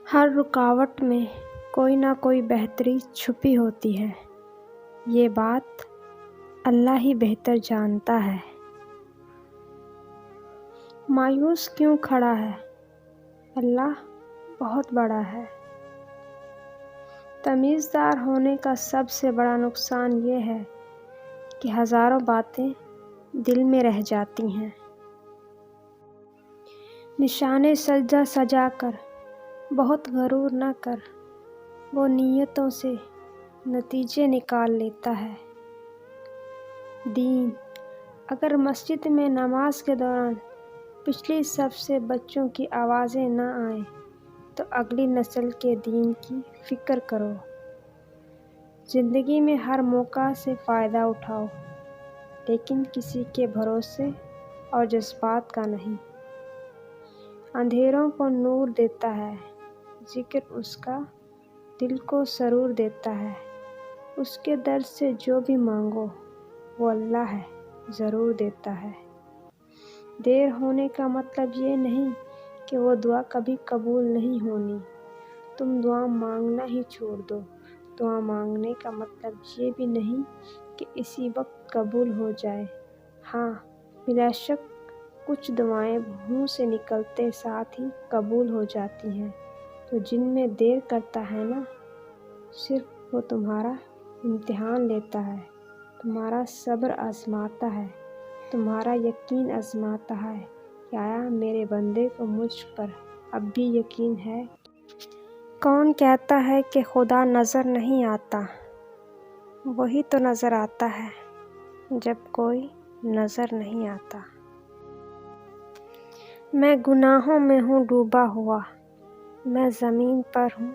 ہر رکاوٹ میں کوئی نہ کوئی بہتری چھپی ہوتی ہے، یہ بات اللہ ہی بہتر جانتا ہے۔ مایوس کیوں کھڑا ہے؟ اللہ بہت بڑا ہے۔ تمیزدار ہونے کا سب سے بڑا نقصان یہ ہے کہ ہزاروں باتیں دل میں رہ جاتی ہیں۔ نشان سجدہ سجا کر بہت غرور نہ کر، وہ نیتوں سے نتیجے نکال لیتا ہے۔ دین، اگر مسجد میں نماز کے دوران پچھلی صف سے بچوں کی آوازیں نہ آئیں تو اگلی نسل کے دین کی فکر کرو۔ زندگی میں ہر موقع سے فائدہ اٹھاؤ، لیکن کسی کے بھروسے اور جذبات کا نہیں۔ اندھیروں کو نور دیتا ہے، ذکر اس کا دل کو سرور دیتا ہے۔ اس کے در سے جو بھی مانگو وہ اللہ ہے، ضرور دیتا ہے۔ دیر ہونے کا مطلب یہ نہیں کہ وہ دعا کبھی قبول نہیں ہونی۔ تم دعا مانگنا ہی چھوڑ دو۔ دعا مانگنے کا مطلب یہ بھی نہیں کہ اسی وقت قبول ہو جائے۔ ہاں، بلا شک کچھ دعائیں منہ سے نکلتے ساتھ ہی قبول ہو جاتی ہیں، تو جن میں دیر کرتا ہے نا، صرف وہ تمہارا امتحان لیتا ہے، تمہارا صبر آزماتا ہے، تمہارا یقین آزماتا ہے کہ آیا میرے بندے کو مجھ پر اب بھی یقین ہے۔ کون کہتا ہے کہ خدا نظر نہیں آتا؟ وہی تو نظر آتا ہے جب کوئی نظر نہیں آتا۔ میں گناہوں میں ہوں ڈوبا ہوا، میں زمین پر ہوں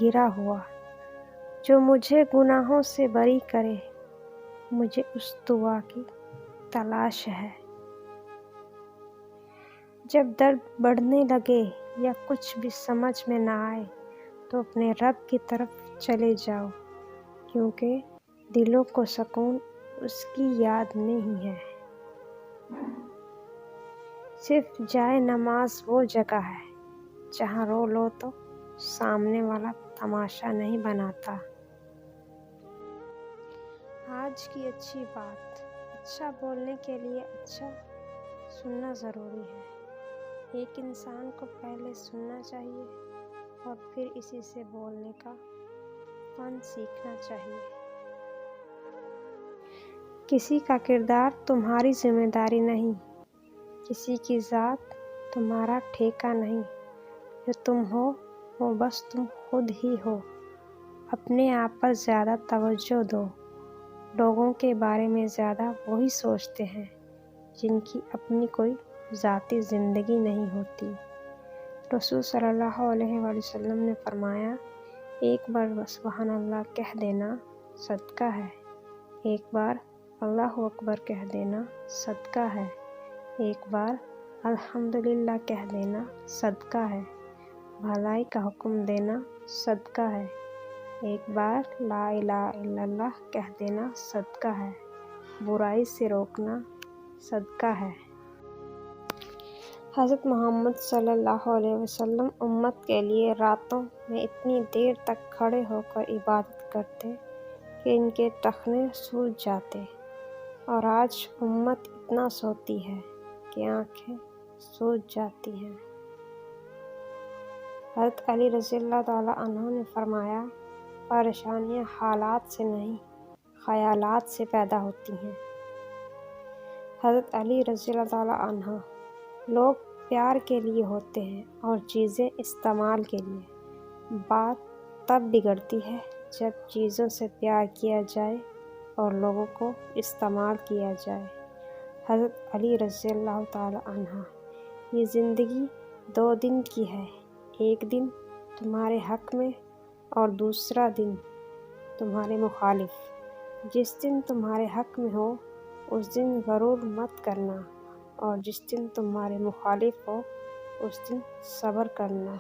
گرا ہوا۔ جو مجھے گناہوں سے بری کرے، مجھے اس دعا کی تلاش ہے۔ جب درد بڑھنے لگے یا کچھ بھی سمجھ میں نہ آئے تو اپنے رب کی طرف چلے جاؤ، کیونکہ دلوں کو سکون اس کی یاد میں ہی ہے۔ صرف جائے نماز وہ جگہ ہے جہاں رو لو تو سامنے والا تماشا نہیں بناتا۔ آج کی اچھی بات، اچھا بولنے کے لیے اچھا سننا ضروری ہے۔ ایک انسان کو پہلے سننا چاہیے اور پھر اسی سے بولنے کا فن سیکھنا چاہیے۔ کسی کا کردار تمہاری ذمہ داری نہیں، کسی کی ذات تمہارا ٹھیکہ نہیں۔ جو تم ہو وہ بس تم خود ہی ہو۔ اپنے آپ پر زیادہ توجہ دو۔ لوگوں کے بارے میں زیادہ وہی سوچتے ہیں جن کی اپنی کوئی ذاتی زندگی نہیں ہوتی۔ رسول صلی اللہ علیہ وآلہ وسلم نے فرمایا، ایک بار سبحان اللہ کہہ دینا صدقہ ہے، ایک بار اللہ اکبر کہہ دینا صدقہ ہے، ایک بار الحمدللہ کہہ دینا صدقہ ہے، بھلائی کا حکم دینا صدقہ ہے، ایک بار لا الہ الا اللہ کہہ دینا صدقہ ہے، برائی سے روکنا صدقہ ہے۔ حضرت محمد صلی اللہ علیہ وسلم امت کے لیے راتوں میں اتنی دیر تک کھڑے ہو کر عبادت کرتے کہ ان کے ٹخنے سوج جاتے، اور آج امت اتنا سوتی ہے کہ آنکھیں سوج جاتی ہیں۔ حضرت علی رضی اللہ تعالیٰ عنہ نے فرمایا، پریشانیاں حالات سے نہیں خیالات سے پیدا ہوتی ہیں۔ حضرت علی رضی اللہ تعالیٰ عنہ، لوگ پیار کے لیے ہوتے ہیں اور چیزیں استعمال کے لیے۔ بات تب بگڑتی ہے جب چیزوں سے پیار کیا جائے اور لوگوں کو استعمال کیا جائے۔ حضرت علی رضی اللہ تعالیٰ عنہ، یہ زندگی 2 دن کی ہے، ایک دن تمہارے حق میں اور دوسرا دن تمہارے مخالف۔ جس دن تمہارے حق میں ہو اس دن غرور مت کرنا، اور جس دن تمہارے مخالف ہو اس دن صبر کرنا۔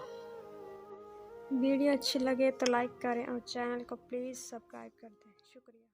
ویڈیو اچھی لگے تو لائک کریں اور چینل کو پلیز سبسکرائب کر دیں۔ شکریہ۔